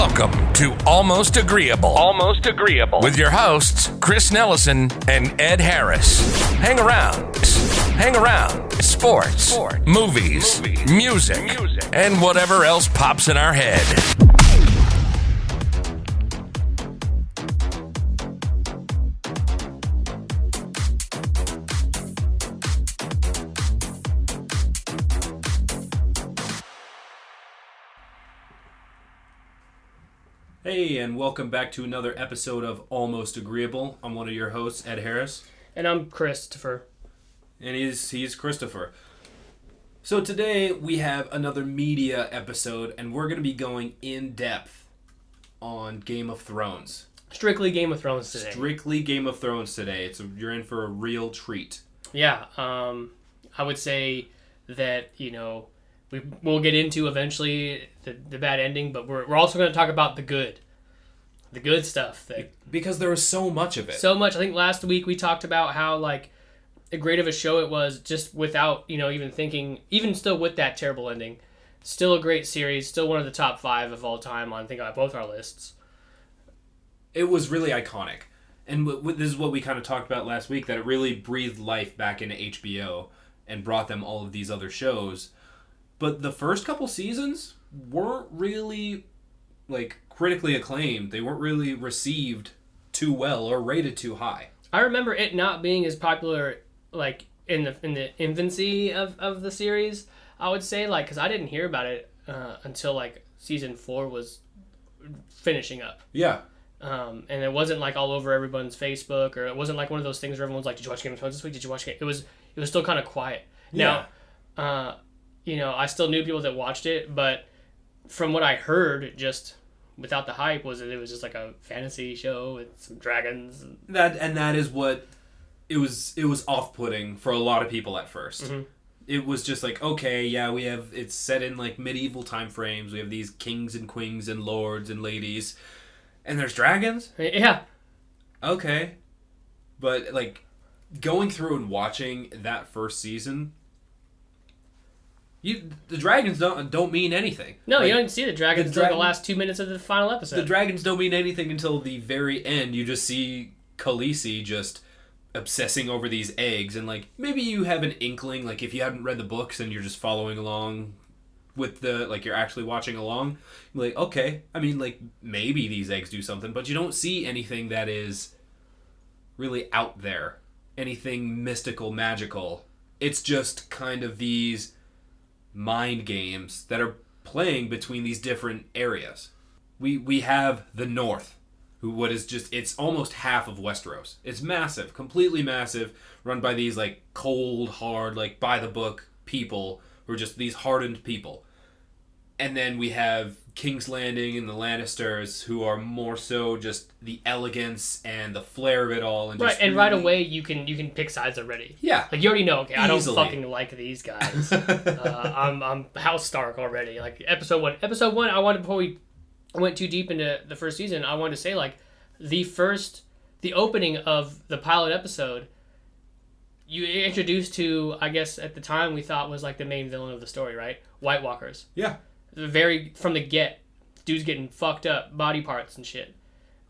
Welcome to Almost Agreeable. Almost Agreeable. With your hosts, Chris Nellison and Ed Harris. Hang around. Sports, movies, music, and whatever else pops in our head. Hey, and welcome back to another episode of Almost Agreeable. I'm one of your hosts, Ed Harris. And I'm Christopher. And he's Christopher. So today we have another media episode, and we're going to be going in depth on Game of Thrones. Strictly Game of Thrones today. You're in for a real treat. Yeah, I would say that, we'll get into eventually the bad ending, but we're also going to talk about the good stuff. Because there was so much of it. So much. I think last week we talked about how, a great of a show it was just without, even thinking, even still with that terrible ending. Still a great series, still one of the top 5 of all time on, I think, both our lists. It was really iconic. And this is what we kind of talked about last week, that it really breathed life back into HBO and brought them all of these other shows. But the first couple seasons weren't really, critically acclaimed. They weren't really received too well or rated too high. I remember it not being as popular, in the infancy of the series, I would say, because I didn't hear about it until, season 4 was finishing up. Yeah. And it wasn't, all over everyone's Facebook, or it wasn't, one of those things where everyone's like, did you watch Game of Thrones this week? Did you watch Game? It was still kind of quiet. Yeah. Now, I still knew people that watched it, but from what I heard, just without the hype, was that it was just a fantasy show with some dragons. That is what it was off-putting for a lot of people at first. Mm-hmm. It was just okay, yeah, it's set in medieval time frames. We have these kings and queens and lords and ladies, and there's dragons? Yeah. Okay. But going through and watching that first season, the dragons don't mean anything. No, you don't see the dragons until the last 2 minutes of the final episode. The dragons don't mean anything until the very end. You just see Khaleesi just obsessing over these eggs, and maybe you have an inkling, if you haven't read the books and you're just following along with the you're actually watching along, you're okay, I mean maybe these eggs do something, but you don't see anything that is really out there, anything mystical, magical. It's just kind of these mind games that are playing between these different areas. We have the North, it's almost half of Westeros. It's massive, completely massive, run by these cold, hard, by the book people who are just these hardened people. And then we have King's Landing and the Lannisters, who are more so just the elegance and the flair of it all. And right, and right away you can pick sides already. Yeah. You already know, okay, I don't Easily. fucking like these guys. I'm House Stark already. Episode 1, I wanted, before we went too deep into the first season, I wanted to say, the opening of the pilot episode, you introduced to, I guess at the time we thought was the main villain of the story, right? White Walkers. Yeah. From the get, dudes getting fucked up, body parts and shit,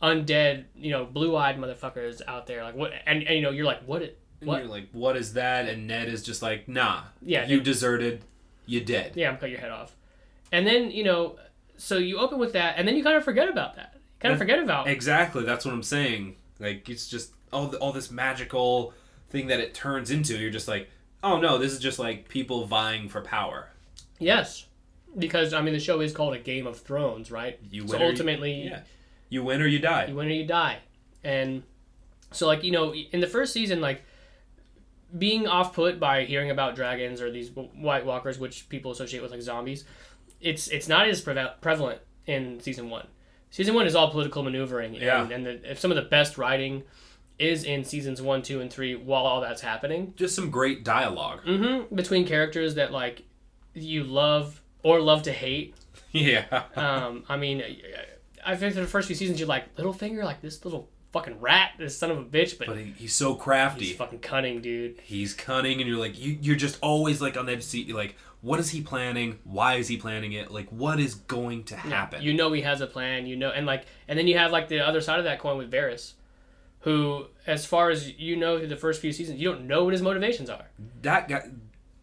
undead, blue-eyed motherfuckers out there. What? And you're what? And you're what is that? And Ned is just nah. Yeah. You deserted. You dead. Yeah, I'm cutting your head off. And then so you open with that, and then you kind of forget about that. Exactly. That's what I'm saying. It's just all this magical thing that it turns into. You're just oh no, this is just people vying for power. Yes. Because, the show is called A Game of Thrones, right? You win or you die. And so, in the first season, being off-put by hearing about dragons or these White Walkers, which people associate with, zombies, it's not as prevalent in Season 1. Season 1 is all political maneuvering. Yeah. And some of the best writing is in Seasons 1, 2, and 3 while all that's happening. Just some great dialogue. Mm-hmm. Between characters that, you love or love to hate. Yeah. I think for the first few seasons you're Littlefinger, this little fucking rat, this son of a bitch, but he's so crafty. He's fucking cunning, dude. He's cunning, and you're you're just always on the edge seat. You're what is he planning? Why is he planning it? Like, what is going to happen? You know he has a plan, and then you have like the other side of that coin with Varys, who, as far as you know through the first few seasons, you don't know what his motivations are. That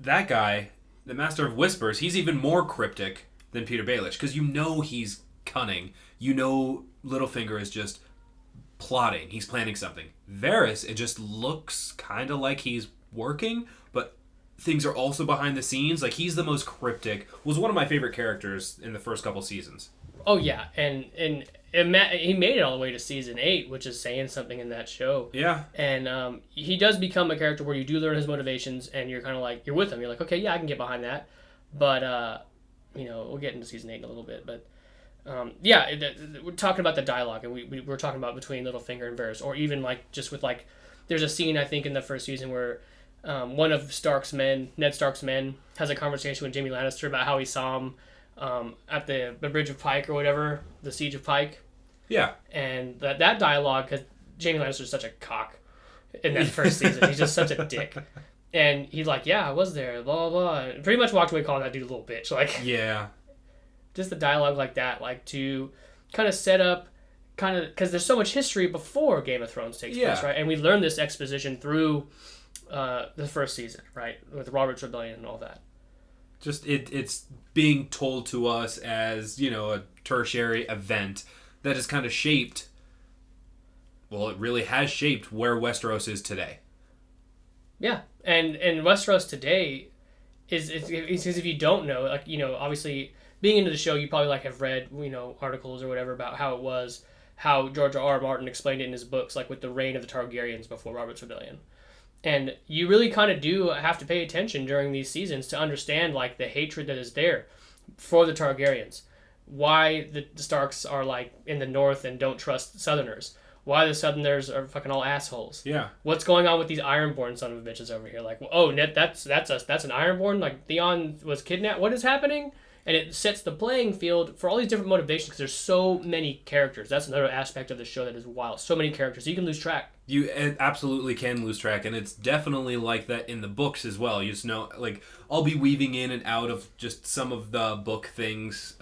guy, the Master of Whispers, he's even more cryptic than Peter Baelish, because you know he's cunning. You know Littlefinger is just plotting. He's planning something. Varys, it just looks kind of like he's working, but things are also behind the scenes. Like, he's the most cryptic. Was one of my favorite characters in the first couple seasons. Oh yeah, and he made it all the way to season 8, which is saying something in that show. Yeah. And he does become a character where you do learn his motivations, and you're kind of like, you're with him. You're like, okay, yeah, I can get behind that. But we'll get into season 8 in a little bit. But we're talking about the dialogue, and we're talking about between Littlefinger and Varys, or even like just with like, there's a scene I think in the first season where one of Ned Stark's men, has a conversation with Jaime Lannister about how he saw him at the Bridge of Pike or whatever, the Siege of Pike. Yeah. And that dialogue, because Jaime Lannister's such a cock in that first season. He's just such a dick. And he's like, yeah, I was there, blah, blah, blah. And pretty much walked away calling that dude a little bitch. Like, yeah. Just the dialogue like that, like to kind of set up, because there's so much history before Game of Thrones takes place, right? And we learn this exposition through the first season, right? With Robert's Rebellion and all that. Just, it's being told to us as, a tertiary event that has kind of shaped, well, it really has shaped where Westeros is today. Yeah, and Westeros today is if you don't know, like, obviously being into the show, you probably like have read, articles or whatever about how it was, how George R. R. Martin explained it in his books, like with the reign of the Targaryens before Robert's Rebellion. And you really kind of do have to pay attention during these seasons to understand like the hatred that is there for the Targaryens. Why the Starks are like in the north and don't trust Southerners. Why the Southerners are fucking all assholes. Yeah. What's going on with these Ironborn son of bitches over here? Like, oh, Ned, that's an Ironborn? Like, Theon was kidnapped? What is happening? And it sets the playing field for all these different motivations because there's so many characters. That's another aspect of the show that is wild. So many characters. You can lose track. You absolutely can lose track, and it's definitely like that in the books as well. You just know, like, I'll be weaving in and out of just some of the book things,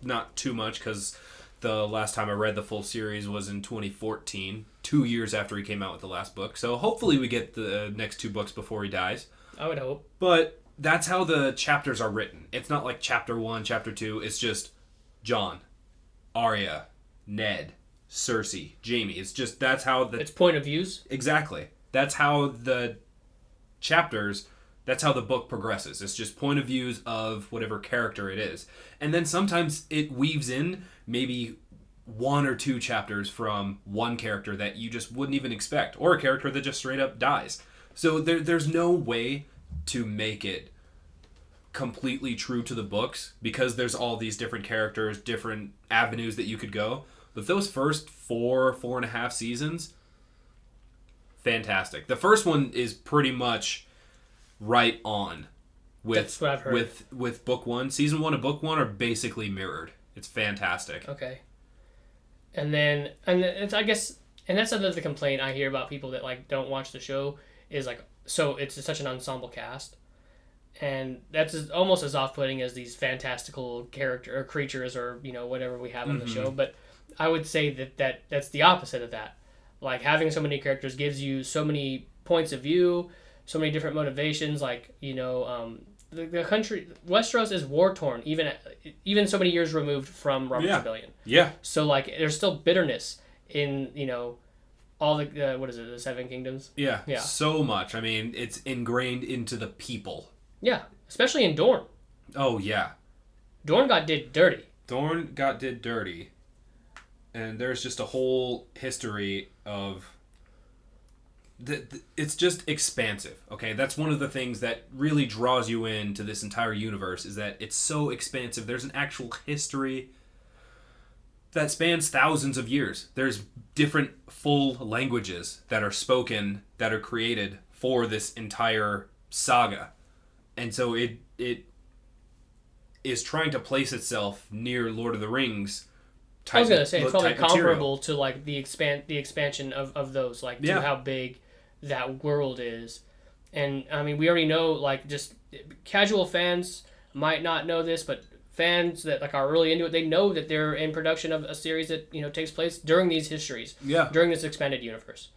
not too much, because the last time I read the full series was in 2014, 2 years after he came out with the last book. So hopefully we get the next 2 books before he dies. I would hope. But that's how the chapters are written. It's not like chapter 1, chapter 2. It's just Jon, Arya, Ned, Cersei, Jaime. It's just, that's how it's point of views. Exactly. That's how the chapters, that's how the book progresses. It's just point of views of whatever character it is. And then sometimes it weaves in maybe 1 or 2 chapters from one character that you just wouldn't even expect, or a character that just straight up dies. So there's no way to make it completely true to the books because there's all these different characters, different avenues that you could go. But those first 4.5 seasons, fantastic. The first one is pretty much right on with That's what I've heard. with book 1. Season 1 and book 1 are basically mirrored. It's fantastic. Okay. And it's, I guess, and that's another complaint I hear about people that like don't watch the show is like, so it's such an ensemble cast. And that's almost as off-putting as these fantastical character or creatures or, whatever we have on the show. But I would say that's the opposite of that. Like, having so many characters gives you so many points of view, so many different motivations. Like, the country, Westeros is war-torn, even so many years removed from Robert's Rebellion. Yeah. So, like, there's still bitterness in, all the, the 7 Kingdoms? Yeah. So much. I mean, it's ingrained into the people. Yeah, especially in Dorne. Oh, yeah. Dorne got did dirty. And there's just a whole history of... It's just expansive, okay? That's one of the things that really draws you into this entire universe, is that it's so expansive. There's an actual history that spans thousands of years. There's different full languages that are spoken, that are created for this entire saga. And so it is trying to place itself near Lord of the Rings type. I was gonna say it's probably comparable to like the expansion of those, like to how big that world is, And I mean, we already know, like, just casual fans might not know this, but fans that like are really into it, they know that they're in production of a series that, you know, takes place during these histories, during this expanded universe.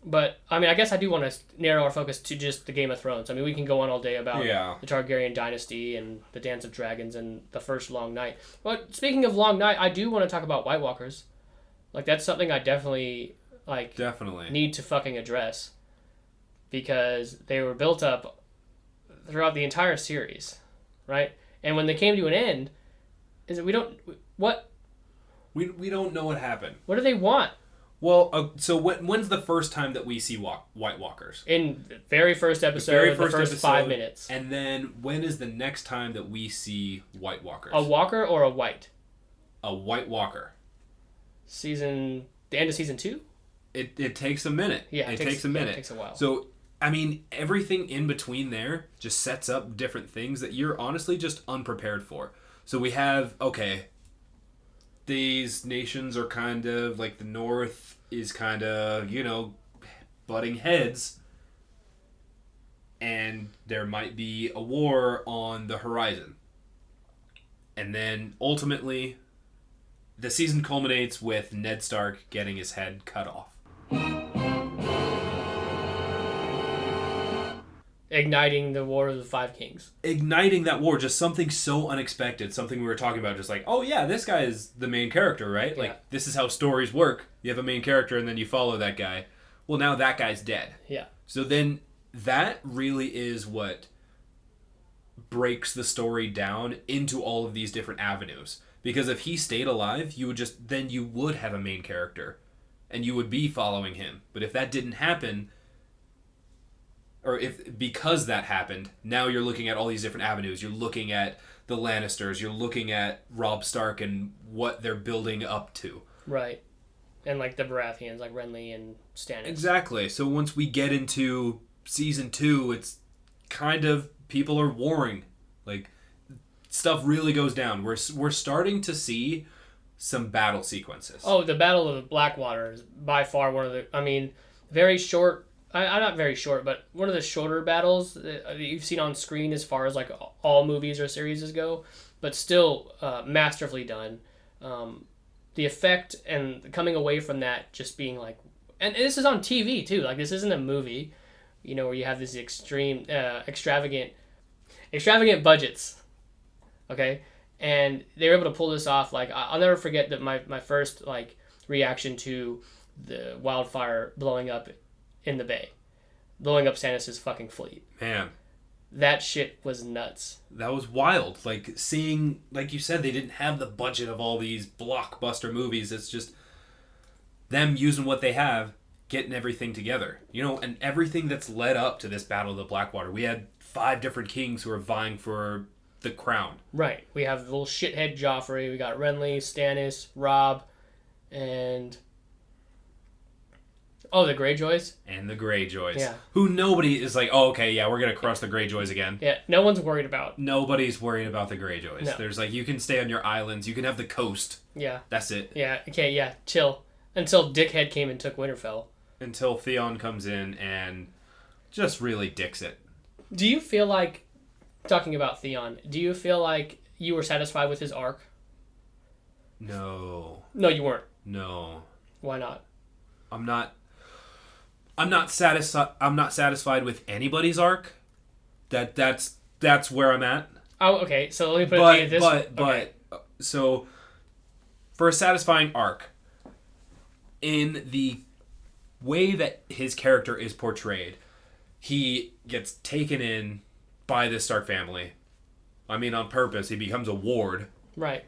But I mean, I guess I do want to narrow our focus to just the Game of Thrones. I mean, we can go on all day about the Targaryen dynasty and the Dance of Dragons and the first Long Night. But speaking of Long Night, I do want to talk about White Walkers. Like, that's something I definitely need to fucking address, because they were built up throughout the entire series, right? And when they came to an end, we don't know what happened. What do they want? Well, so when's the first time that we see White Walkers? In the very first episode, the first 5 minutes. And then when is the next time that we see White Walkers? A walker or a white? A White Walker. The end of season 2? It takes a minute. Yeah, it takes a minute. Yeah, it takes a while. So, I mean, everything in between there just sets up different things that you're honestly just unprepared for. So we have, these nations are kind of, like, the North is kind of, you know, butting heads. And there might be a war on the horizon. And then, ultimately, the season culminates with Ned Stark getting his head cut off. Igniting the War of the Five Kings. Igniting that war, just something so unexpected, something we were talking about, just like, oh yeah, this guy is the main character, right? Yeah. Like, this is how stories work. You have a main character and then you follow that guy. Well, now that guy's dead. Yeah. So then that really is what breaks the story down into all of these different avenues. Because if he stayed alive, you would have a main character and you would be following him. But if that didn't happen, because that happened, now you're looking at all these different avenues. You're looking at the Lannisters. You're looking at Robb Stark and what they're building up to. Right. And, like, the Baratheons, like Renly and Stannis. Exactly. So once we get into season 2, it's kind of, people are warring. Like, stuff really goes down. We're starting to see some battle sequences. Oh, the Battle of the Blackwater is by far one of the, very short, not very short, but one of the shorter battles that you've seen on screen as far as, like, all movies or series go, but still masterfully done. The effect and coming away from that just being like, and this is on TV too, like, this isn't a movie, you know, where you have these extreme, extravagant budgets, okay? And they were able to pull this off. Like, I'll never forget that my first, like, reaction to the wildfire blowing up in the bay, blowing up Stannis' fucking fleet. Man. That shit was nuts. That was wild. Like, seeing, like you said, they didn't have the budget of all these blockbuster movies. It's just them using what they have, getting everything together. You know, and everything that's led up to this Battle of the Blackwater. We had 5 different kings who are vying for the crown. Right. We have little shithead Joffrey. We got Renly, Stannis, Robb, and... Oh, the Greyjoys? And the Greyjoys. Yeah. Who nobody is like, oh, okay, yeah, we're going to crush the Greyjoys again. Yeah, no one's worried about. Nobody's worried about the Greyjoys. No. There's like, you can stay on your islands, you can have the coast. Yeah. That's it. Yeah, okay, yeah, chill. Until Dickhead came and took Winterfell. Until Theon comes in and just really dicks it. Do you feel like, talking about Theon, do you feel like you were satisfied with his arc? No. No, you weren't. No. Why not? I'm not satisfied with anybody's arc. That's where I'm at. Oh, okay. So let me put it this way. But so for a satisfying arc, in the way that his character is portrayed, he gets taken in by the Stark family. I mean, on purpose. He becomes a ward. Right.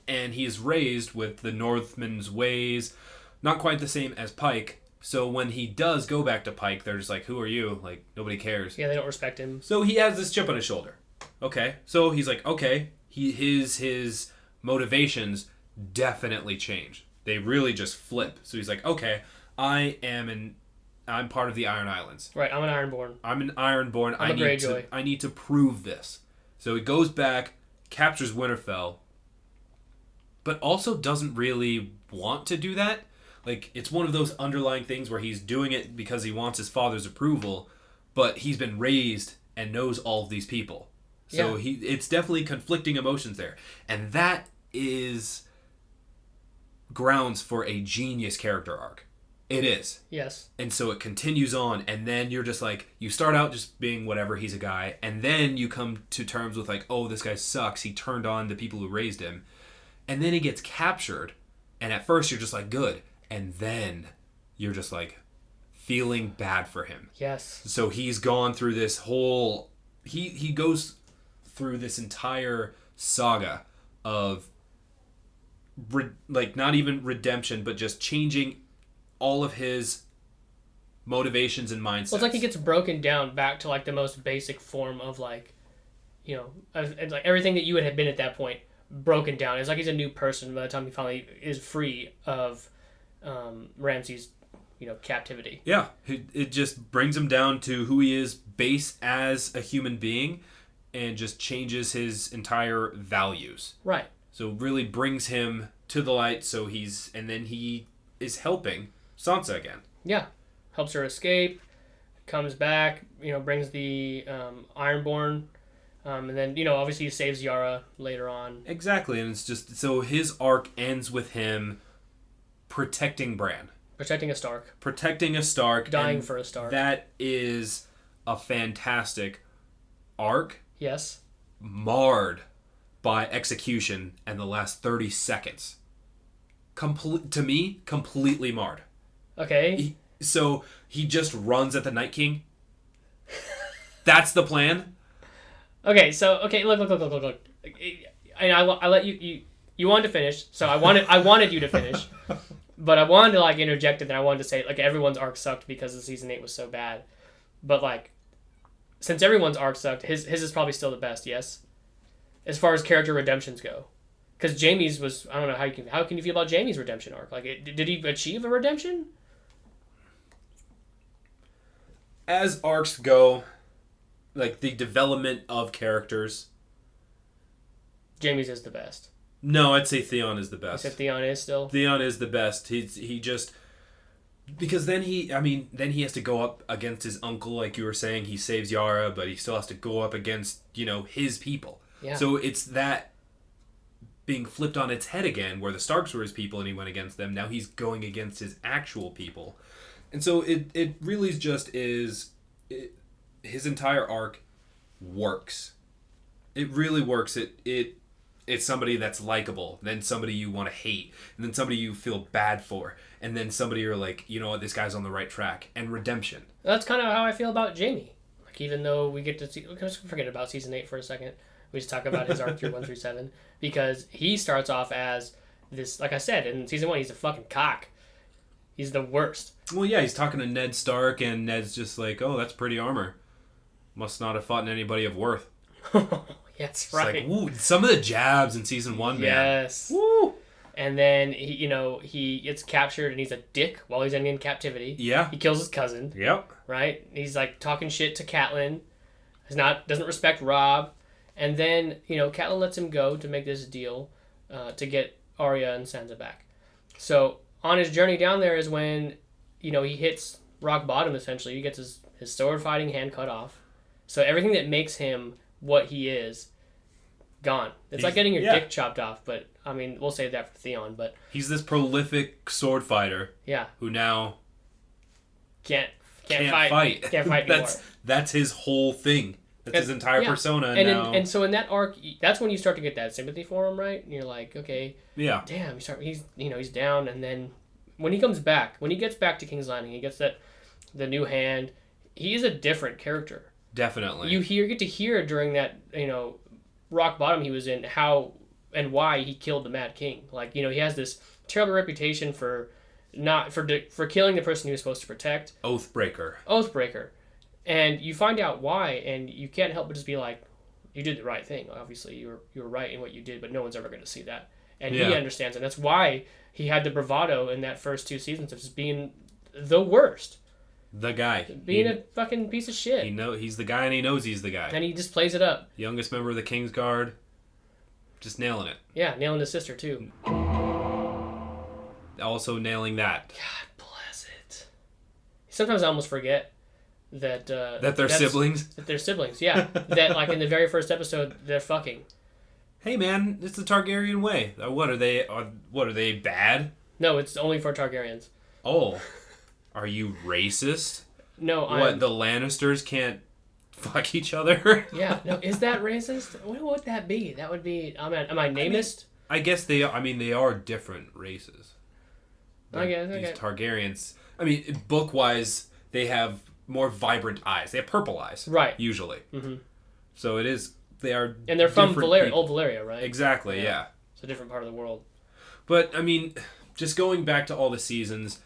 And he's raised with the Northmen's ways, not quite the same as Pike. So when he does go back to Pike, they're just like, who are you? Like, nobody cares. Yeah, they don't respect him. So he has this chip on his shoulder. Okay. So he's like, okay, his motivations definitely change. They really just flip. So he's like, okay, I'm part of the Iron Islands. Right, I'm an Ironborn. I'm an Ironborn. I'm a Greyjoy. I need to prove this. So he goes back, captures Winterfell, but also doesn't really want to do that. Like, it's one of those underlying things where he's doing it because he wants his father's approval, but he's been raised and knows all of these people. So it's definitely conflicting emotions there. And that is grounds for a genius character arc. It is. Yes. And so it continues on, and then you're just like, you start out just being whatever, he's a guy, and then you come to terms with like, oh, this guy sucks, he turned on the people who raised him. And then he gets captured, and at first you're just like, good. And then you're just like feeling bad for him. Yes. So he's gone through this whole... He goes through this entire saga of like not even redemption, but just changing all of his motivations and mindsets. Well, it's like he gets broken down back to like the most basic form of like, you know, it's like everything that you would have been at that point broken down. It's like he's a new person by the time he finally is free of Ramsay's, you know, captivity. Yeah, it just brings him down to who he is base as a human being, and just changes his entire values. Right. So really brings him to the light. So and then he is helping Sansa again. Yeah, helps her escape, comes back, you know, brings the Ironborn, and then, you know, obviously he saves Yara later on. Exactly, and it's just so his arc ends with him protecting Bran. Protecting a Stark. Protecting a Stark. Dying for a Stark. That is a fantastic arc. Yes. Marred by execution and the last 30 seconds. To me, completely marred. Okay. So he just runs at the Night King. That's the plan. Okay, so look. And I let you wanted to finish, so I wanted you to finish. But I wanted to like interject it, and I wanted to say like everyone's arc sucked because the season 8 was so bad. But like, since everyone's arc sucked, his is probably still the best. Yes, as far as character redemptions go, because Jaime's was, I don't know how can you feel about Jaime's redemption arc? Like, did he achieve a redemption? As arcs go, like the development of characters, Jaime's is the best. No, I'd say Theon is the best. You said Theon is still? Theon is the best. He just... Because then he has to go up against his uncle, like you were saying. He saves Yara, but he still has to go up against, you know, his people. Yeah. So it's that being flipped on its head again, where the Starks were his people and he went against them. Now he's going against his actual people. And so it really just is... his entire arc works. It really works. It's somebody that's likable, then somebody you want to hate, and then somebody you feel bad for, and then somebody you're like, you know what, this guy's on the right track, and redemption. That's kind of how I feel about Jaime. Like, even though we get to see... Let's forget about Season 8 for a second. We just talk about his arc through 1 through 7. Because he starts off as this... Like I said, in Season 1, he's a fucking cock. He's the worst. Well, yeah, he's talking to Ned Stark, and Ned's just like, oh, that's pretty armor. Must not have fought anybody of worth. Yeah, that's it's right. Like, woo, some of the jabs in Season 1, man. Yes. Woo! And then, he gets captured, and he's a dick while he's in captivity. Yeah. He kills his cousin. Yep. Right? He's, like, talking shit to Catelyn. Doesn't respect Robb. And then, Catelyn lets him go to make this deal to get Arya and Sansa back. So, on his journey down there is when, he hits rock bottom, essentially. He gets his sword fighting hand cut off. So, everything that makes him what he is, gone. It's like getting your dick chopped off, but I mean, we'll save that for Theon. But he's this prolific sword fighter, who now can't fight. Can't fight anymore. That's his whole thing. That's his entire persona. And so in that arc, that's when you start to get that sympathy for him, right? And you're like, okay, damn, he's down. And then when he comes back, when he gets back to King's Landing, he gets the new hand. He is a different character. Definitely. You get to hear during that, rock bottom he was in, how and why he killed the Mad King. Like, he has this terrible reputation for killing the person he was supposed to protect. Oathbreaker. And you find out why, and you can't help but just be like, you did the right thing. Obviously, you were right in what you did, but no one's ever going to see that. And he understands, and that's why he had the bravado in that first 2 seasons of just being the worst. The guy. Being a fucking piece of shit. He's the guy, and he knows he's the guy. And he just plays it up. Youngest member of the King's Guard. Just nailing it. Yeah, nailing his sister, too. also nailing that. God bless it. Sometimes I almost forget that that they're siblings. That they're siblings, yeah. That like in the very first episode they're fucking. Hey man, it's the Targaryen way. What are they? What are they bad? No, it's only for Targaryens. Oh, are you racist? No, the Lannisters can't fuck each other? Yeah, no, is that racist? What would that be? That would be. Am I namist? I guess they are. I mean, they are different races. I guess. These Targaryens. I mean, book-wise, they have more vibrant eyes. They have purple eyes, right? Usually. Mm-hmm. So it is. They are. And they're from Valyria, old Valyria, right? Exactly. Yeah. It's a different part of the world. But I mean, just going back to all the seasons,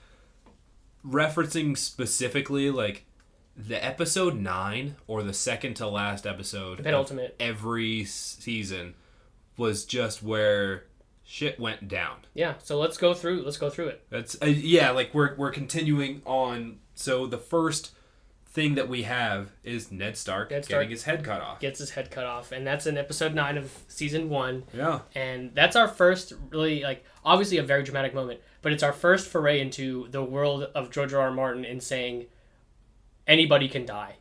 referencing specifically like the episode 9 or the second to last episode, penultimate, every season was just where shit went down. Yeah. So let's go through it. That's like we're continuing on. So the first thing that we have is Ned Stark getting his head cut off. Gets his head cut off, and that's in episode 9 of season 1. Yeah. And that's our first really, like, obviously a very dramatic moment, but it's our first foray into the world of George R.R. Martin in saying anybody can die.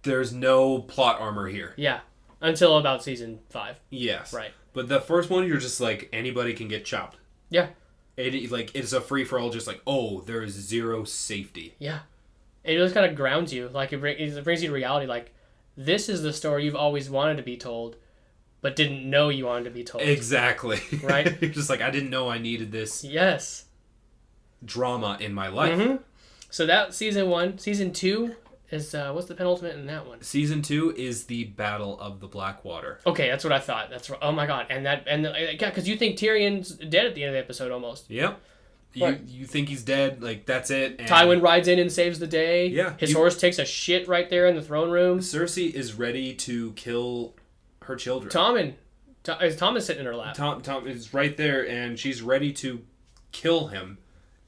There's no plot armor here. Yeah. Until about season 5. Yes. Right. But the first one, you're just like, anybody can get chopped. Yeah. It's a free-for-all, just like, oh, there's zero safety. Yeah. It just kind of grounds you. Like, it brings you to reality. Like, this is the story you've always wanted to be told, but didn't know you wanted to be told. Exactly. Right? You're just like, I didn't know I needed this drama in my life. Mm-hmm. So that season 1. Season 2 is, what's the penultimate in that one? Season 2 is the Battle of the Blackwater. Okay, that's what I thought. Oh my god. Because you think Tyrion's dead at the end of the episode almost. Yep. You think he's dead, like, that's it. And Tywin rides in and saves the day. Yeah. His horse takes a shit right there in the throne room. Cersei is ready to kill her children. Tom is sitting in her lap. Tom is right there, and she's ready to kill him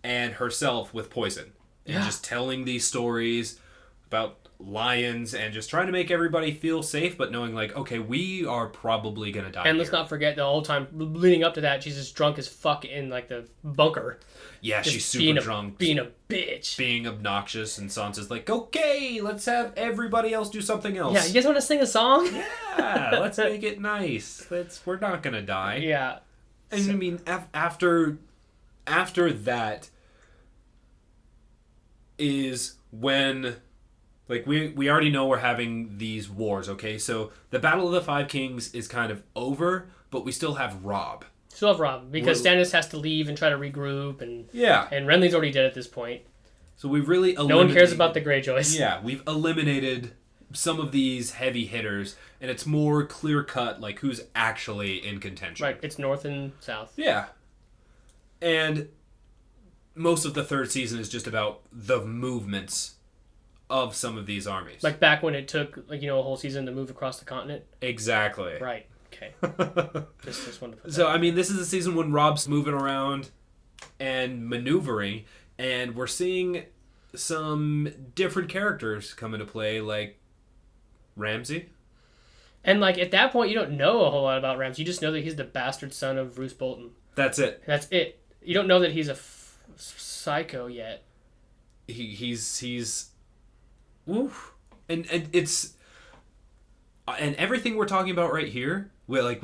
and herself with poison. And just telling these stories about lions and just trying to make everybody feel safe, but knowing like, okay, we are probably going to die. And let's not forget the whole time leading up to that, she's just drunk as fuck in like the bunker. Yeah, she's super drunk. Being a bitch. Being obnoxious, and Sansa's like, okay, let's have everybody else do something else. Yeah, you guys want to sing a song? Yeah, let's make it nice. We're not going to die. Yeah. And I mean, after that is when... Like, we already know we're having these wars, okay? So, the Battle of the Five Kings is kind of over, but we still have Robb. Because Stannis has to leave and try to regroup, and and Renly's already dead at this point. So, we've really no one cares about the Greyjoys. Yeah, we've eliminated some of these heavy hitters, and it's more clear-cut, like, who's actually in contention. Right, it's north and south. Yeah. And most of the third season is just about the movements of some of these armies. Like back when it took, like, a whole season to move across the continent? Exactly. Right. Okay. just wanted to put that. So, I mean, this is a season when Robb's moving around and maneuvering, and we're seeing some different characters come into play, like Ramsay. And, like, at that point, you don't know a whole lot about Ramsay. You just know that he's the bastard son of Roose Bolton. That's it. That's it. You don't know that he's a psycho yet. He's Woof. And it's and everything we're talking about right here, we're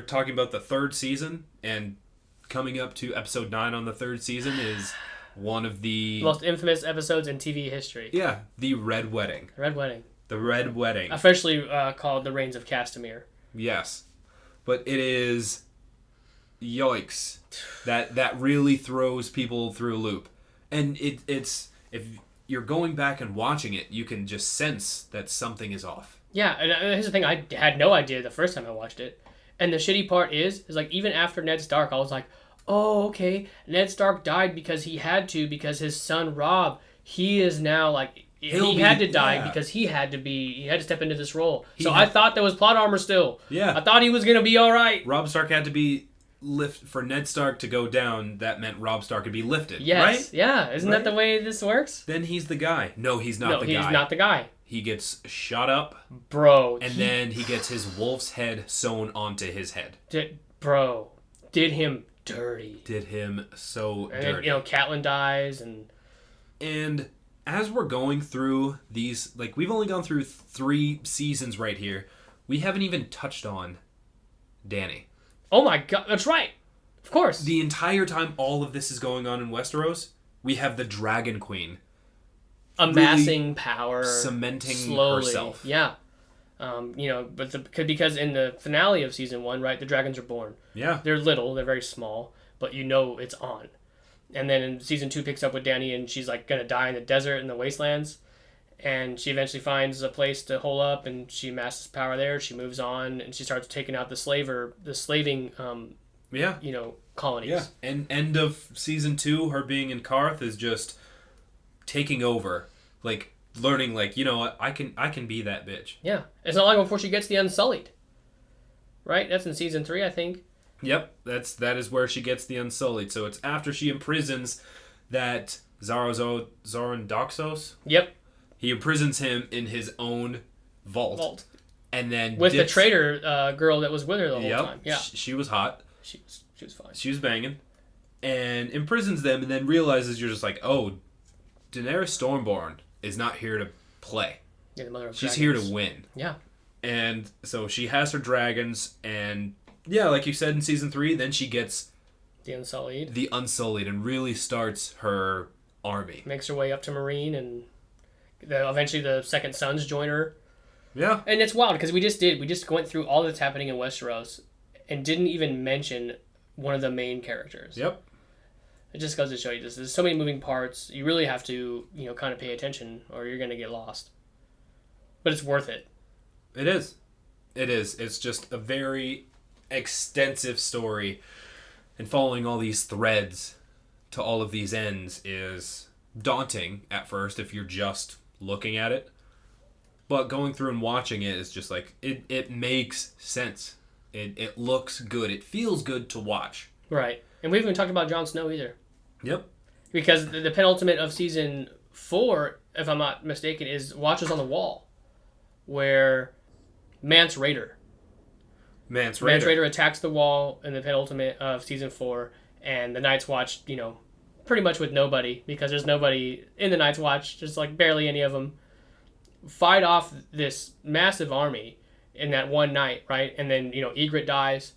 talking about the third season, and coming up to episode 9 on the third season is one of the most infamous episodes in TV history. Yeah, the Red Wedding. The Red Wedding. Officially called the Reigns of Castamere. Yes. But it is yikes. That really throws people through a loop. And it's if you're going back and watching it, you can just sense that something is off. Yeah, and here's the thing. I had no idea the first time I watched it. And the shitty part is like, even after Ned Stark, I was like, oh, okay, Ned Stark died because he had to, because his son Robb, he is now like, he had to die because he had to step into this role. I thought there was plot armor still. Yeah. I thought he was going to be all right. Robb Stark had to be for Ned Stark to go down. That meant Robb Stark could be lifted. Yes. Right? Yeah. Isn't that the way this works? Then he's the guy. No, he's not the guy. No, he's not the guy. He gets shot up. Bro. And then he gets his wolf's head sewn onto his head. Did him dirty. Did him so and dirty. Then, Catelyn dies, and as we're going through these, like, we've only gone through 3 seasons right here. We haven't even touched on Dany. Oh my god, that's right. Of course. The entire time all of this is going on in Westeros, we have the Dragon Queen amassing really power, cementing slowly. herself. Yeah. Because in the finale of season 1, right, the dragons are born. Yeah. They're little, they're very small, but it's on. And then in season 2 picks up with Dany, and she's like gonna die in the desert in the wastelands, and she eventually finds a place to hole up, and she amasses power there. She moves on, and she starts taking out the slaving colonies. Yeah. And end of season 2, her being in Karth is just taking over, like learning, like, I can be that bitch. Yeah, it's not long before she gets the Unsullied. Right, that's in season 3, I think. Yep, that is where she gets the Unsullied. So it's after she imprisons that Zoran Doxos. Yep. He imprisons him in his own vault. And then with the traitor girl that was with her the whole time. Yeah. She was hot. She was fine. She was banging. And imprisons them, and then realizes, you're just like, oh, Daenerys Stormborn is not here to play. Yeah, the mother of She's dragons. here to win. Yeah. And so she has her dragons, and yeah, like you said in season 3, then she gets the Unsullied. The Unsullied, and really starts her army. Makes her way up to Marine, and eventually the Second Sons join her. Yeah. And it's wild because we just went through all that's happening in Westeros and didn't even mention one of the main characters. Yep. It just goes to show you this. There's so many moving parts. You really have to, kind of pay attention or you're going to get lost. But it's worth it. It is. It is. It's just a very extensive story. And following all these threads to all of these ends is daunting at first if you're just looking at it. But going through and watching it is just like, it makes sense. It looks good. It feels good to watch. Right. And we haven't even talked about Jon Snow either. Yep. Because the penultimate of season 4, if I'm not mistaken, is Watchers on the Wall, where Mance Rayder attacks the wall in the penultimate of season 4, and the Night's Watch, pretty much with nobody, because there's nobody in the Night's Watch, just like barely any of them, fight off this massive army in that one night, right? And then, Ygritte dies.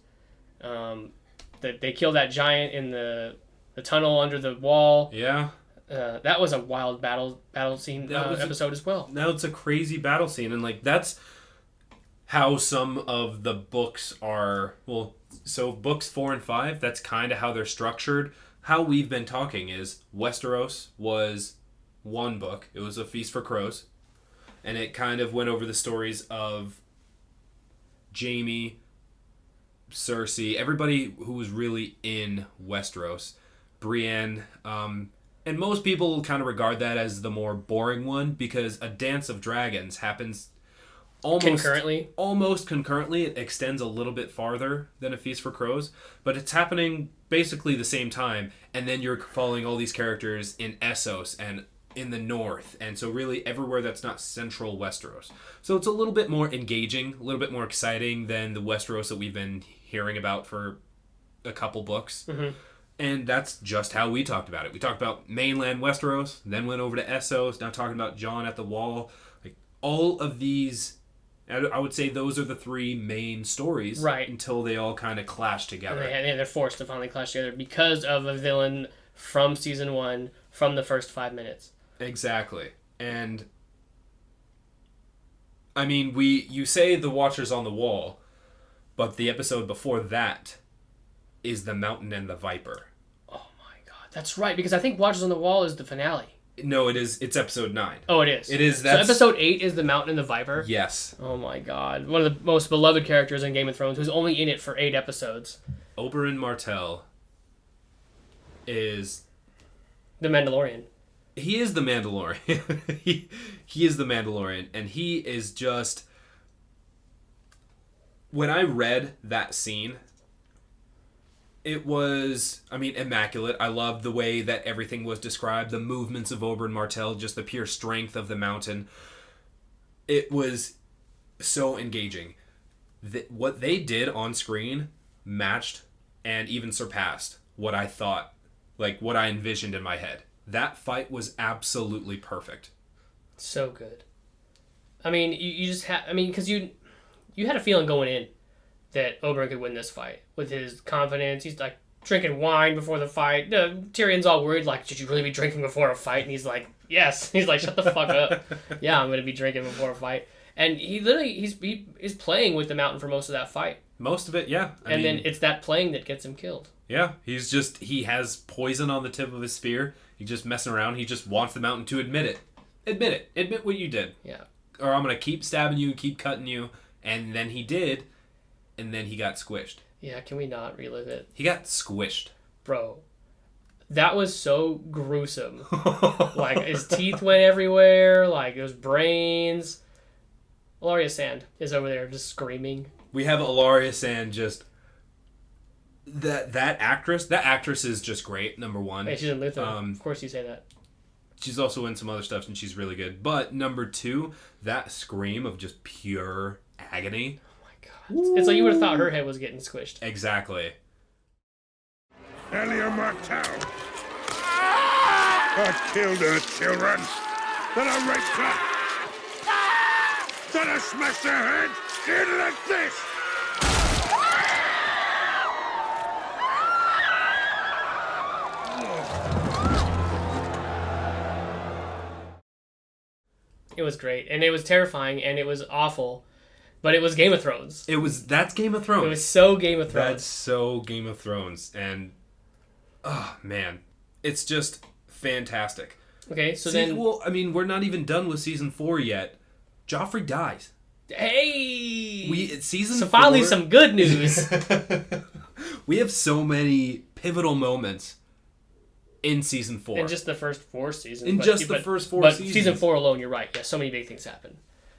They kill that giant in the tunnel under the wall. Yeah. That was a wild battle scene episode as well. Now it's a crazy battle scene, and like that's how some of the books are. Well, so books 4 and 5, that's kind of how they're structured. How we've been talking is Westeros was one book. It was A Feast for Crows, and it kind of went over the stories of Jaime, Cersei, everybody who was really in Westeros, Brienne, and most people kind of regard that as the more boring one because A Dance of Dragons happens almost concurrently. It extends a little bit farther than A Feast for Crows, but it's happening basically the same time, and then you're following all these characters in Essos and in the north, and so really everywhere that's not central Westeros. So it's a little bit more engaging, a little bit more exciting than the Westeros that we've been hearing about for a couple books. Mm-hmm. And that's just how we talked about it. We talked about mainland Westeros, then went over to Essos, now talking about Jon at the Wall. Like all of these, I would say those are the 3 main stories, right? Until they all kind of clash together. And they're forced to finally clash together because of a villain from season 1, from the first 5 minutes. Exactly. And I mean, you say the Watchers on the Wall, but the episode before that is The Mountain and the Viper. Oh my god, that's right, because I think Watchers on the Wall is the finale. No, it is. It's episode 9. Oh, it is. It is. So episode 8 is The Mountain and the Viper? Yes. Oh my god. One of the most beloved characters in Game of Thrones, who's only in it for 8 episodes. Oberyn Martell is the Mandalorian. He is the Mandalorian. he is the Mandalorian, and he is just... When I read that scene, it was, immaculate. I loved the way that everything was described, the movements of Oberyn Martell, just the pure strength of the mountain. It was so engaging. What they did on screen matched and even surpassed what I thought, like what I envisioned in my head. That fight was absolutely perfect. So good. I mean, you just had... I mean, because you had a feeling going in that Oberyn could win this fight. With his confidence, he's like drinking wine before the fight. Tyrion's all worried, like, should you really be drinking before a fight? And he's like, yes. He's like, shut the fuck up. Yeah, I'm going to be drinking before a fight. And he literally, he's playing with the mountain for most of that fight. Most of it, yeah. I mean, then it's that playing that gets him killed. Yeah, he has poison on the tip of his spear. He's just messing around. He just wants the mountain to admit it. Admit it. Admit what you did. Yeah. Or I'm going to keep stabbing you, keep cutting you. And then he did. And then he got squished. Yeah, can we not relive it? He got squished. Bro. That was so gruesome. Like, his teeth went everywhere. Like, his brains. Ilaria Sand is over there just screaming. We have Ilaria Sand just... That actress is just great, number one. Hey, she's in Luther. Of course you say that. She's also in some other stuff, and she's really good. But number two, that scream of just pure agony. Oh my god. It's like you would have thought her head was getting squished. Exactly. Elia Martell. I killed her children. Then I raped her. Then I smashed her head in like this. It was great, and it was terrifying, and it was awful, but it was Game of Thrones. That's Game of Thrones. It was so Game of Thrones. That's so Game of Thrones, and oh man, it's just fantastic. Okay, so then, well, I mean, we're not even done with season 4 yet. Joffrey dies. Hey, So finally some good news. We have so many pivotal moments in season 4. In just the first 4 seasons. The first 4 but seasons. Season 4 alone, you're right. Yeah, so many big things happen.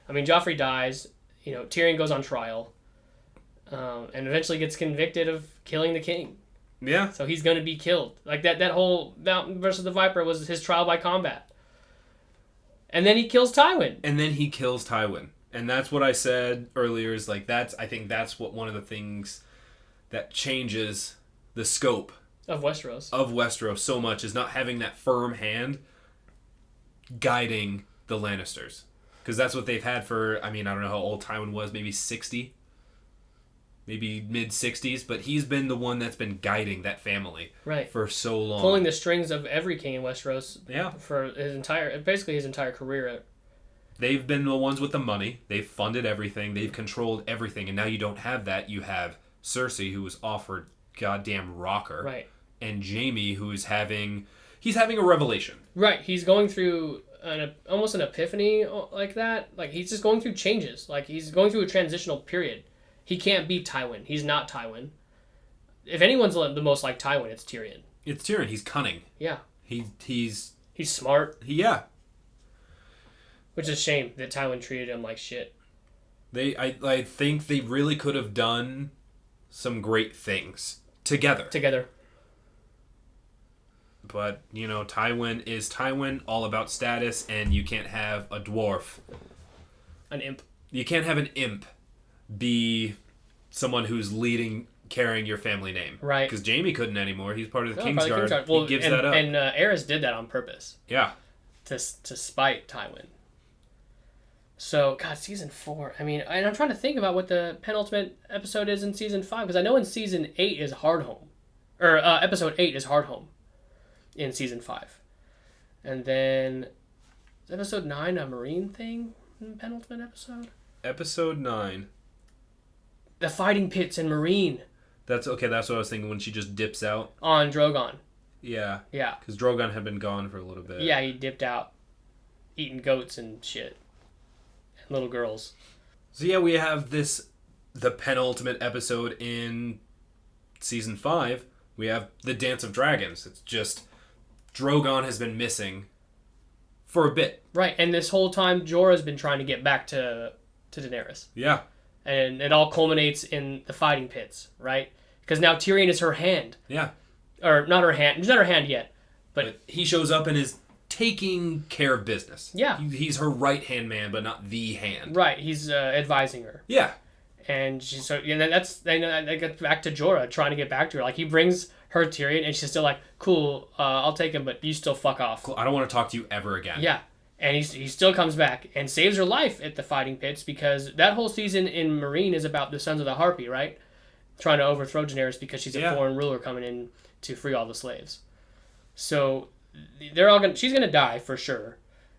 I mean, Joffrey dies. You know, Tyrion goes on trial. And eventually gets convicted of killing the king. Yeah. So he's going to be killed. Like, that whole Mountain versus the Viper was his trial by combat. And then he kills Tywin. And that's what I said earlier is like, I think that's what one of the things that changes the scope of Westeros so much is not having that firm hand guiding the Lannisters. Because that's what they've had for, I mean, I don't know how old Tywin was, maybe 60? Maybe mid-60s, but he's been the one that's been guiding that family for so long. Pulling the strings of every king in Westeros for his entire career. They've been the ones with the money. They've funded everything. They've controlled everything. And now you don't have that. You have Cersei, who was offered goddamn rocker. Right. And Jaime, who is having a revelation. Right. He's going through almost an epiphany like that. Like, he's just going through changes. Like, he's going through a transitional period. He can't be Tywin. He's not Tywin. If anyone's the most like Tywin, it's Tyrion. It's Tyrion. He's cunning. Yeah. He's smart. Yeah. Which is a shame that Tywin treated him like shit. I think they really could have done some great things together. But, you know, Tywin is Tywin, all about status, and you can't have a dwarf. An imp. You can't have an imp be someone who's carrying your family name. Right. Because Jaime couldn't anymore. He's part of the Kingsguard. Well, he gives that up. And Aerys did that on purpose. Yeah. To spite Tywin. So, God, season 4. I mean, and I'm trying to think about what the penultimate episode is in season 5, because I know in season 8 is Hardhome. Or episode 8 is Hardhome in season 5. And then, is episode 9 a Marine thing in the penultimate episode? Episode 9. The fighting pits in Marine. That's what I was thinking when she just dips out. On Drogon. Yeah. Yeah. Because Drogon had been gone for a little bit. Yeah, he dipped out. Eating goats and shit. And little girls. So yeah, we have the penultimate episode in season 5. We have the Dance of Dragons. It's just Drogon has been missing for a bit. Right, and this whole time Jorah's been trying to get back to Daenerys. Yeah. And it all culminates in the fighting pits, right? Because now Tyrion is her hand. Yeah. Or not her hand. He's not her hand yet. But he shows up and is taking care of business. Yeah. He's her right-hand man, but not the hand. Right. He's advising her. Yeah. And she's so, and then I get back to Jorah trying to get back to her. Like, he brings her Tyrion, and she's still like, cool, I'll take him, but you still fuck off. Cool. I don't want to talk to you ever again. Yeah. And he still comes back and saves her life at the fighting pits, because that whole season in Meereen is about the Sons of the Harpy, right? Trying to overthrow Daenerys because she's a foreign ruler coming in to free all the slaves. So she's gonna die for sure.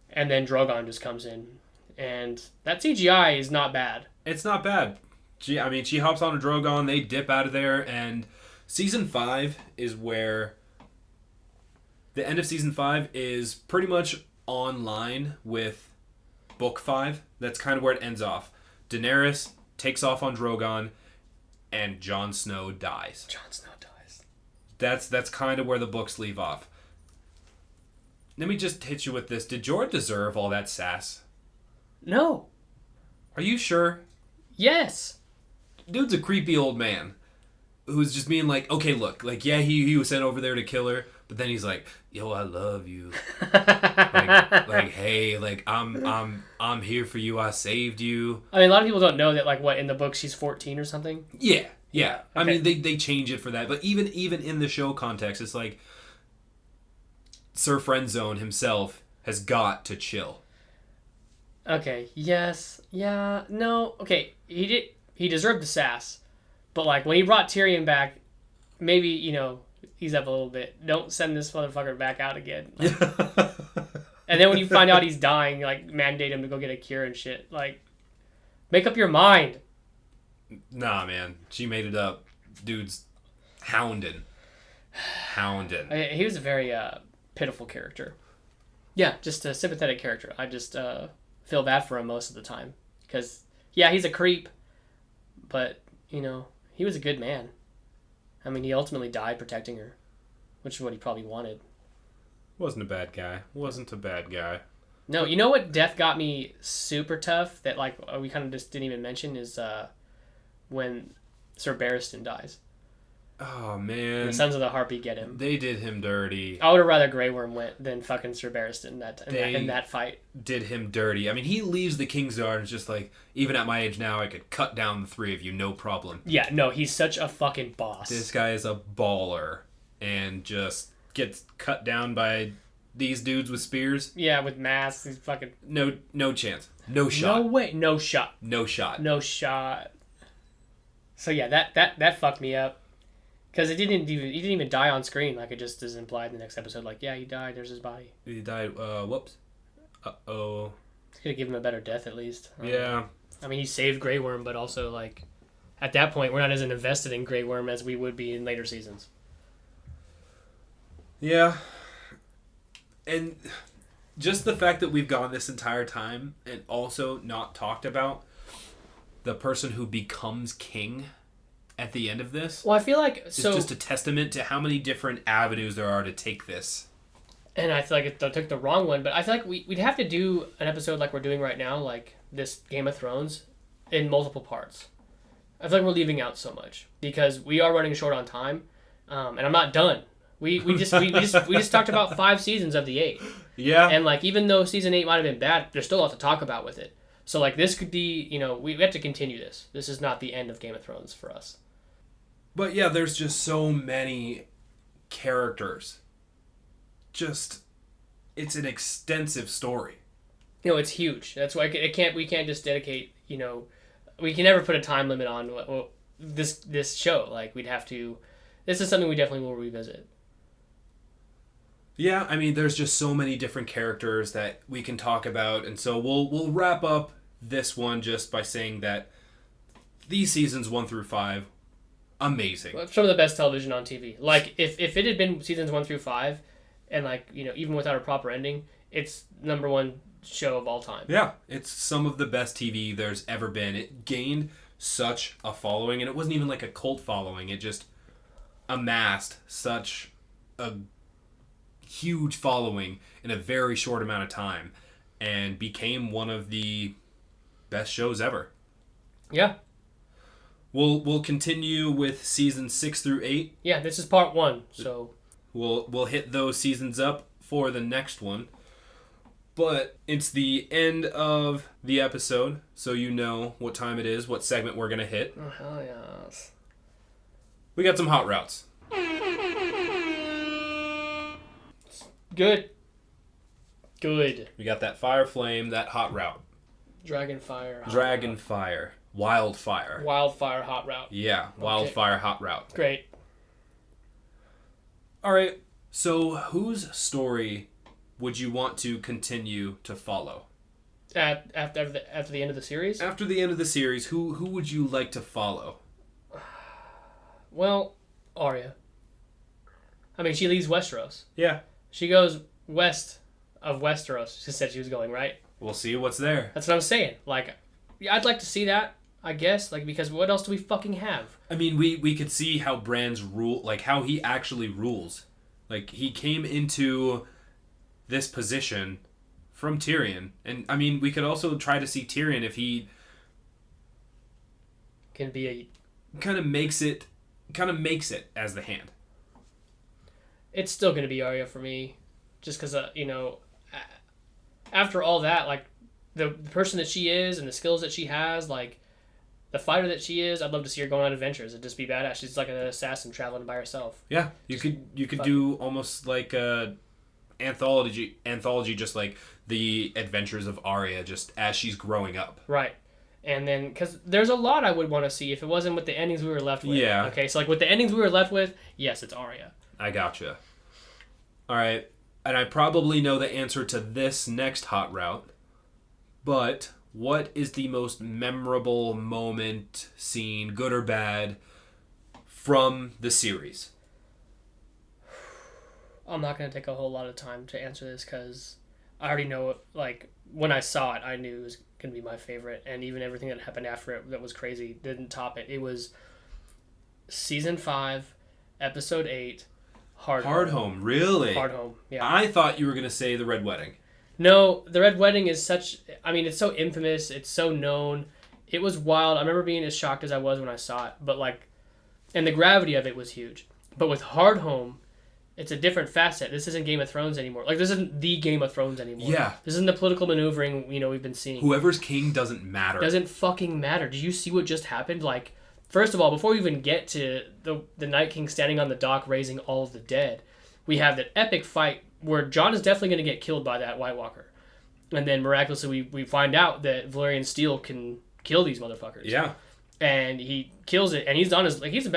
And then Drogon just comes in. And that CGI is not bad. It's not bad. She hops on a Drogon, they dip out of there, and season 5 is where... The end of season 5 is pretty much online with book 5. That's kind of where it ends off. Daenerys takes off on Drogon, and Jon Snow dies. That's kind of where the books leave off. Let me just hit you with this. Did Jorah deserve all that sass? No. Are you sure? Yes. Dude's a creepy old man who's just being like, okay, look, like, yeah, he was sent over there to kill her, but then he's like, yo, I love you. like, hey, like, I'm here for you. I saved you. I mean, a lot of people don't know that, like, what, in the book she's 14 or something? Yeah. Okay. I mean, they change it for that, but even in the show context, it's like Sir Friendzone himself has got to chill. Okay, yes, yeah, no, okay, he deserved the sass, but, like, when he brought Tyrion back, maybe, ease up a little bit. Don't send this motherfucker back out again. Like, and then when you find out he's dying, like, mandate him to go get a cure and shit. Like, make up your mind. Nah, man, she made it up. Dude's hounding. He was a very pitiful character. Yeah, just a sympathetic character. I just feel bad for him most of the time. Because, yeah, he's a creep, but, he was a good man. I mean, he ultimately died protecting her, which is what he probably wanted. Wasn't a bad guy. No, you know what death got me super tough that, like, we kind of just didn't even mention is when Sir Barristan dies. Oh, man. The Sons of the Harpy get him. They did him dirty. I would have rather Grey Worm went than fucking Sir Barristan in that fight. Did him dirty. I mean, he leaves the Kingsguard and it's just like, even at my age now, I could cut down the three of you, no problem. Yeah, no, he's such a fucking boss. This guy is a baller and just gets cut down by these dudes with spears. Yeah, with masks. He's fucking... No chance. No shot. No way. No shot. No shot. No shot. So yeah, that fucked me up. Because he didn't even die on screen. Like, it just is implied in the next episode. Like, yeah, he died. There's his body. He died. Whoops. Uh-oh. It's going to give him a better death, at least. Yeah. I mean, he saved Grey Worm, but also, like, at that point, we're not as invested in Grey Worm as we would be in later seasons. Yeah. And just the fact that we've gone this entire time and also not talked about the person who becomes king at the end of this. Well, I feel like... It's just a testament to how many different avenues there are to take this. And I feel like they took the wrong one, but I feel like we'd have to do an episode like we're doing right now, like this Game of Thrones, in multiple parts. I feel like we're leaving out so much because we are running short on time, and I'm not done. We just talked about 5 seasons of the 8. Yeah. And like even though season 8 might have been bad, there's still a lot to talk about with it. So like this could be, we have to continue this. This is not the end of Game of Thrones for us. But yeah, there's just so many characters. It's an extensive story. It's huge. That's why we can't just dedicate, we can never put a time limit on this show. Like we'd have to, this is something we definitely will revisit. Yeah, I mean, there's just so many different characters that we can talk about, and so we'll wrap up this one just by saying that these seasons 1 through 5, amazing. Some of the best television on TV. Like if it had been seasons 1 through 5, and like even without a proper ending, it's #1 show of all time. Yeah, it's some of the best TV there's ever been. It gained such a following, and it wasn't even like a cult following. It just amassed such a huge following in a very short amount of time and became one of the best shows ever. Yeah. We'll continue with seasons 6 through 8. Yeah, this is part 1, so we'll hit those seasons up for the next one. But it's the end of the episode, so you know what time it is, what segment we're going to hit. Oh, hell yes. We got some hot routes. Good. We got that fire flame, that hot route. Dragonfire. Dragonfire. Wildfire. Wildfire hot route. Yeah, wildfire hot route. Great. All right, so whose story would you want to continue to follow? After the end of the series? After the end of the series, who would you like to follow? Well, Arya. I mean, she leaves Westeros. Yeah. She goes west of Westeros. She said she was going, right? We'll see what's there. That's what I'm saying. Like, yeah, I'd like to see that, I guess. Like, because what else do we fucking have? I mean, we could see how Bran's rule, like how he actually rules. Like, he came into this position from Tyrion. And, I mean, we could also try to see Tyrion if he can be a... kind of makes it as the Hand. It's still going to be Arya for me. Just because, after all that, like, the person that she is and the skills that she has, like, the fighter that she is, I'd love to see her going on adventures and just be badass. She's like an assassin traveling by herself. Yeah, you could do almost like a anthology, just like the adventures of Arya, just as she's growing up. Right. And then, because there's a lot I would want to see if it wasn't with the endings we were left with. Yeah. Okay, so like with the endings we were left with, yes, it's Arya. I gotcha. All right, and I probably know the answer to this next hot route, but what is the most memorable moment, scene, good or bad, from the series? I'm not going to take a whole lot of time to answer this because I already know, like, when I saw it, I knew it was going to be my favorite, and even everything that happened after it that was crazy didn't top it. It was Season 5, Episode 8, Hard Home, really? Hard Home, yeah. I thought you were going to say The Red Wedding. No, The Red Wedding is such... I mean, it's so infamous. It's so known. It was wild. I remember being as shocked as I was when I saw it. But, like... And the gravity of it was huge. But with Hard Home, it's a different facet. This isn't Game of Thrones anymore. Like, this isn't the Game of Thrones anymore. Yeah. This isn't the political maneuvering, we've been seeing. Whoever's king doesn't matter. Doesn't fucking matter. Did you see what just happened? Like, first of all, before we even get to the Night King standing on the dock raising all of the dead, we have that epic fight where Jon is definitely going to get killed by that White Walker. And then miraculously we find out that Valyrian steel can kill these motherfuckers. Yeah. And he kills it, and he's on his... Like, he's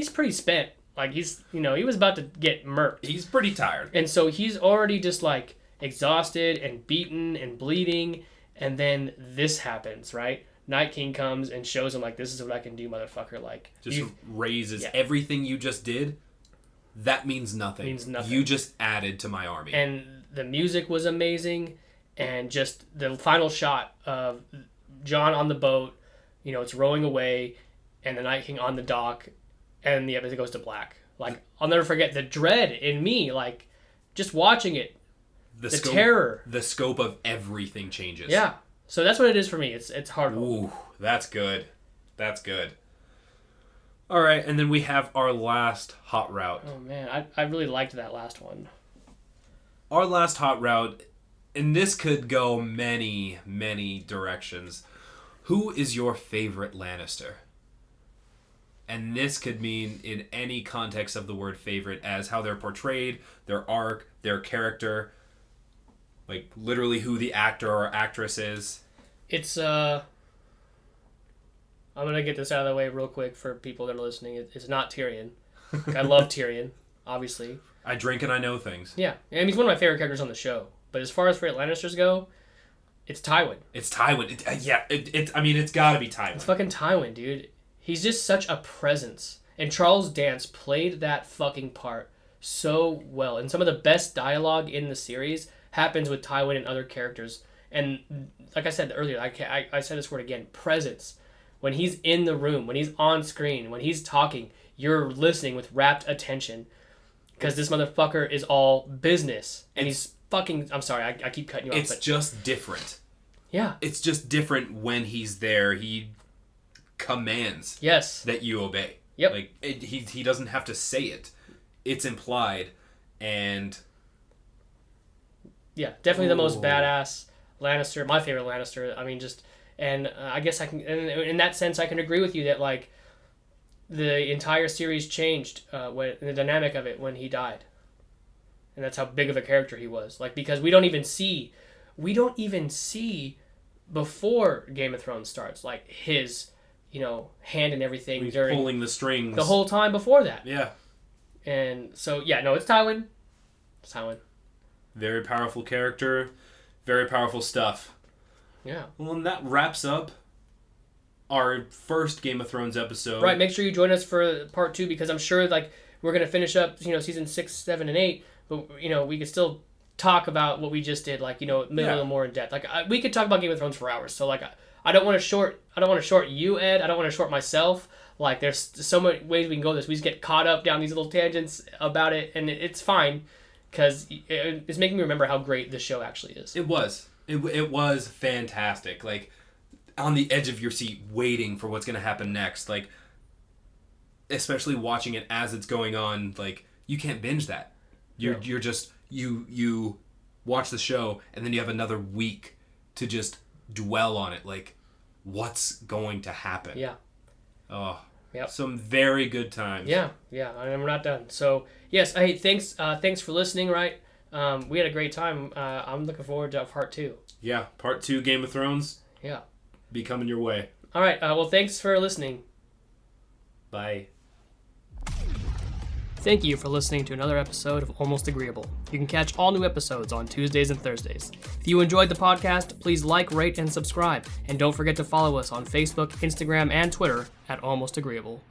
pretty spent. Like, he's... he was about to get murked. He's pretty tired. And so he's already just, like, exhausted and beaten and bleeding, and then this happens, right? Night King comes and shows him, like, this is what I can do, motherfucker. Like, just raises everything you just did. That means nothing. Means nothing. You just added to my army. And the music was amazing, and just the final shot of Jon on the boat, it's rowing away, and the Night King on the dock, and the episode goes to black. Like, I'll never forget the dread in me, like, just watching it. The terror. The scope of everything changes. Yeah. So that's what it is for me. It's hard. Ooh, that's good. That's good. All right, and then we have our last hot route. Oh, man. I really liked that last one. Our last hot route, and this could go many, many directions. Who is your favorite Lannister? And this could mean in any context of the word favorite as how they're portrayed, their arc, their character, like literally who the actor or actress is. It's, I'm going to get this out of the way real quick for people that are listening. It's not Tyrion. I love Tyrion, obviously. I drink and I know things. Yeah. I mean, he's one of my favorite characters on the show. But as far as favorite Lannisters go, it's Tywin. It's Tywin. It's got to be Tywin. It's fucking Tywin, dude. He's just such a presence. And Charles Dance played that fucking part so well. And some of the best dialogue in the series happens with Tywin and other characters. And like I said earlier, I said this word again, presence. When he's in the room, when he's on screen, when he's talking, you're listening with rapt attention. Because this motherfucker is all business. And he's fucking... I'm sorry, I keep cutting you off. It's just different. Yeah. It's just different when he's there. He commands that you obey. Yep. Like, he doesn't have to say it. It's implied. And Yeah, definitely the most badass Lannister. My favorite Lannister. I mean, I guess I can. And in that sense, I can agree with you that like the entire series changed when the dynamic of it when he died, and that's how big of a character he was. Like because we don't even see before Game of Thrones starts like his hand and everything. He's pulling the strings the whole time before that. Yeah. And so it's Tywin. It's Tywin. Very powerful character, very powerful stuff. Yeah. Well, and that wraps up our first Game of Thrones episode. Right. Make sure you join us for part 2 because I'm sure like we're gonna finish up season 6, 7, and 8, but we could still talk about what we just did, like a little more in depth. Like we could talk about Game of Thrones for hours. So like I don't want to short you, Ed. I don't want to short myself. Like there's so many ways we can go. We just get caught up down these little tangents about it, and it's fine. Because it's making me remember how great this show actually is. It was. It was fantastic. Like, on the edge of your seat, waiting for what's going to happen next. Like, especially watching it as it's going on. Like, you can't binge that. You're just... You watch the show, and then you have another week to just dwell on it. Like, what's going to happen? Yeah. Oh, yep. Some very good times. Yeah, and we're not done. So, yes, hey, thanks for listening, right? We had a great time. I'm looking forward to part 2. Yeah, part 2 Game of Thrones. Yeah. Be coming your way. All right, well, thanks for listening. Bye. Thank you for listening to another episode of Almost Agreeable. You can catch all new episodes on Tuesdays and Thursdays. If you enjoyed the podcast, please like, rate, and subscribe. And don't forget to follow us on Facebook, Instagram, and Twitter at Almost Agreeable.